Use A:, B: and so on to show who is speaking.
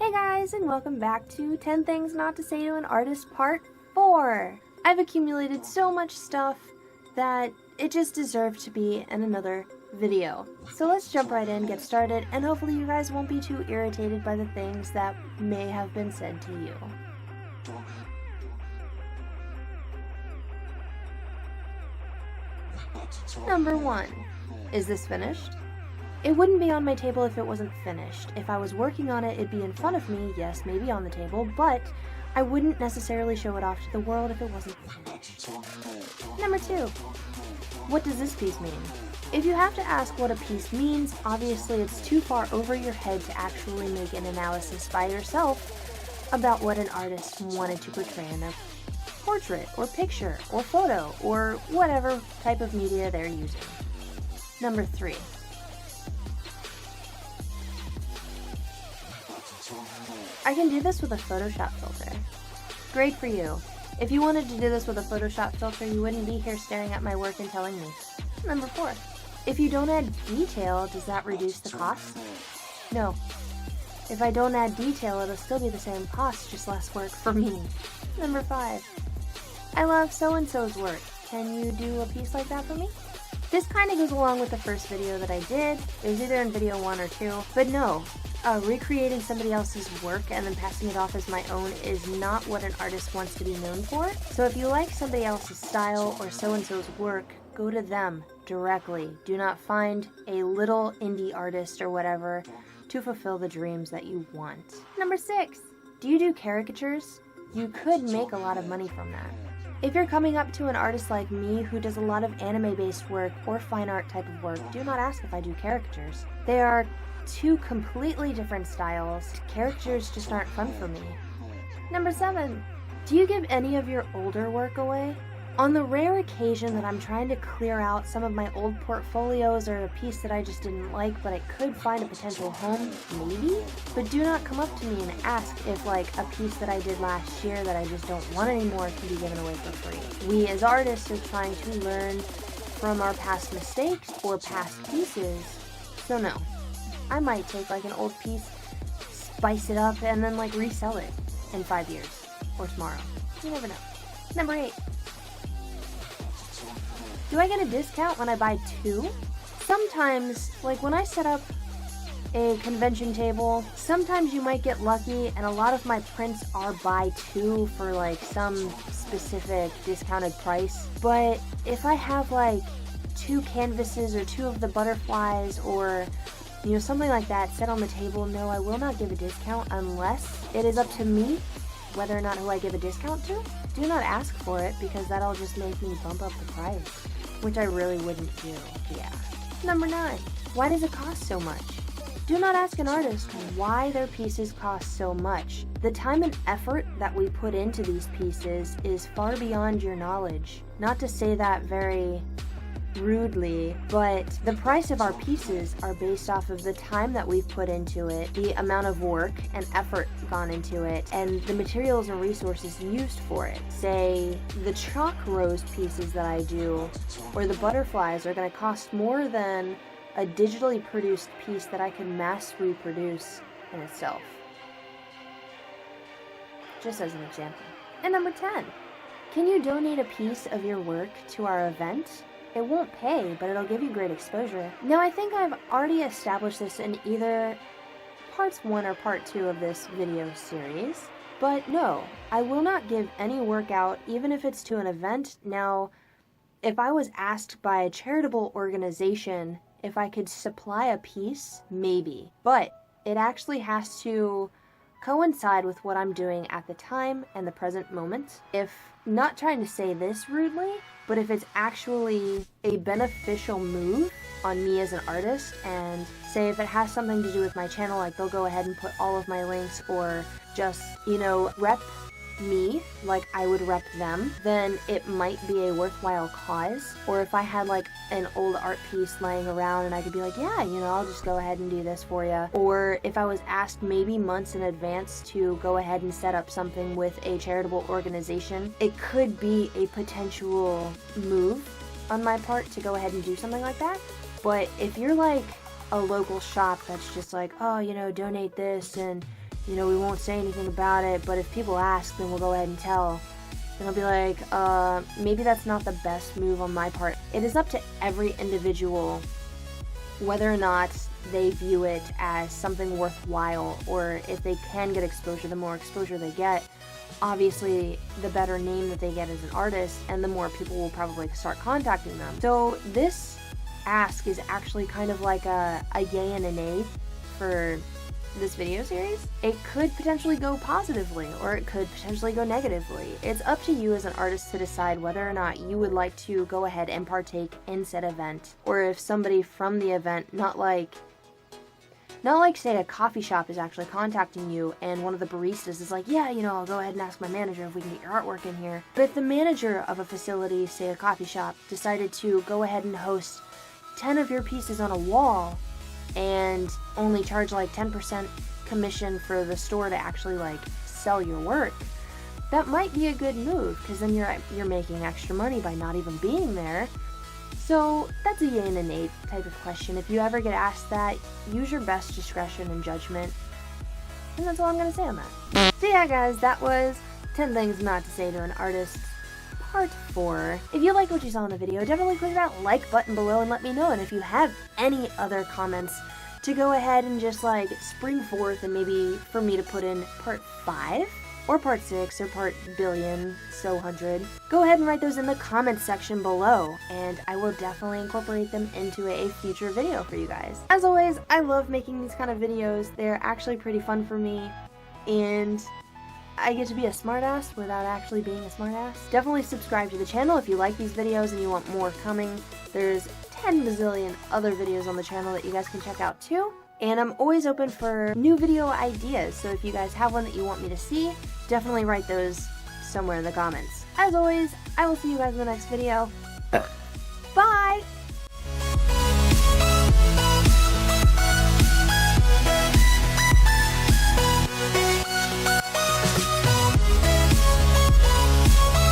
A: Hey guys, and welcome back to 10 Things Not to Say to an Artist Part 4. I've accumulated so much stuff that it just deserved to be in another video. So let's jump right in, get started, and hopefully you guys won't be too irritated by the things that may have been said to you. Number 1. Is this finished? It wouldn't be on my table if it wasn't finished. If I was working on it, it'd be in front of me, yes, maybe on the table, but I wouldn't necessarily show it off to the world if it wasn't finished. Number 2. What does this piece mean? If you have to ask what a piece means, obviously it's too far over your head to actually make an analysis by yourself about what an artist wanted to portray in their portrait, or picture, or photo, or whatever type of media they're using. Number 3. I can do this with a Photoshop filter. Great for you. If you wanted to do this with a Photoshop filter, you wouldn't be here staring at my work and telling me. Number 4. If you don't add detail, does that reduce the cost? No. If I don't add detail, it'll still be the same cost, just less work for me. Number 5. I love so-and-so's work. Can you do a piece like that for me? This kind of goes along with the first video that I did. It was either in video 1 or 2, but no. Recreating somebody else's work and then passing it off as my own is not what an artist wants to be known for. So if you like somebody else's style or so-and-so's work, go to them directly. Do not find a little indie artist or whatever to fulfill the dreams that you want. Number 6. Do you do caricatures? You could make a lot of money from that. If you're coming up to an artist like me who does a lot of anime-based work or fine art type of work, do not ask if I do caricatures. They are two completely different styles. Caricatures just aren't fun for me. Number 7. Do you give any of your older work away? On the rare occasion that I'm trying to clear out some of my old portfolios or a piece that I just didn't like but I could find a potential home, maybe? But do not come up to me and ask if like a piece that I did last year that I just don't want anymore can be given away for free. We as artists are trying to learn from our past mistakes or past pieces, so no. I might take like an old piece, spice it up, and then like resell it in 5 years or tomorrow. You never know. Number 8. Do I get a discount when I buy 2? Sometimes, like when I set up a convention table, sometimes you might get lucky and a lot of my prints are buy 2 for like some specific discounted price. But if I have like 2 canvases or 2 of the butterflies or something like that set on the table, no, I will not give a discount unless it is up to me whether or not who I give a discount to. Do not ask for it because that'll just make me bump up the price, which I really wouldn't do, yeah. Number 9. Why does it cost so much? Do not ask an artist why their pieces cost so much. The time and effort that we put into these pieces is far beyond your knowledge. Not to say that very rudely, but the price of our pieces are based off of the time that we've put into it, the amount of work and effort gone into it, and the materials and resources used for it. Say, the chalk rose pieces that I do, or the butterflies are going to cost more than a digitally produced piece that I can mass reproduce in itself. Just as an example. And number 10. Can you donate a piece of your work to our event? It won't pay, but it'll give you great exposure. Now, I think I've already established this in either parts 1 or part 2 of this video series, but no, I will not give any work out, even if it's to an event. Now, if I was asked by a charitable organization if I could supply a piece, maybe, but it actually has to coincide with what I'm doing at the time and the present moment. If, not trying to say this rudely, but if it's actually a beneficial move on me as an artist, and say if it has something to do with my channel, like they'll go ahead and put all of my links or just, rep me like I would rep them, then it might be a worthwhile cause. Or if I had like an old art piece laying around and I could be like, yeah, I'll just go ahead and do this for you. Or if I was asked maybe months in advance to go ahead and set up something with a charitable organization, it could be a potential move on my part to go ahead and do something like that. But if you're like a local shop that's just like, oh, donate this and you know, we won't say anything about it, but if people ask, then we'll go ahead and tell. And I'll be like, maybe that's not the best move on my part. It is up to every individual whether or not they view it as something worthwhile, or if they can get exposure. The more exposure they get, obviously the better name that they get as an artist, and the more people will probably start contacting them. So this ask is actually kind of like a yay and a nay for this video series. It could potentially go positively, or it could potentially go negatively. It's up to you as an artist to decide whether or not you would like to go ahead and partake in said event, or if somebody from the event, not like say a coffee shop is actually contacting you and one of the baristas is like, yeah, you know, I'll go ahead and ask my manager if we can get your artwork in here. But if the manager of a facility, say a coffee shop, decided to go ahead and host 10 of your pieces on a wall and only charge like 10% commission for the store to actually like sell your work, that might be a good move, because then you're making extra money by not even being there. So that's a yay and a nay type of question. If you ever get asked that, use your best discretion and judgment. And that's all I'm going to say on that. So yeah guys, that was 10 things not to say to an artist, part 4. If you like what you saw in the video, definitely click that like button below and let me know. And if you have any other comments to go ahead and just like spring forth, and maybe for me to put in part 5 or part 6 or part billion, so 100, go ahead and write those in the comments section below, and I will definitely incorporate them into a future video for you guys. As always, I love making these kind of videos. They're actually pretty fun for me, and I get to be a smartass without actually being a smartass. Definitely subscribe to the channel if you like these videos and you want more coming. There's 10 bazillion other videos on the channel that you guys can check out too. And I'm always open for new video ideas, so if you guys have one that you want me to see, definitely write those somewhere in the comments. As always, I will see you guys in the next video.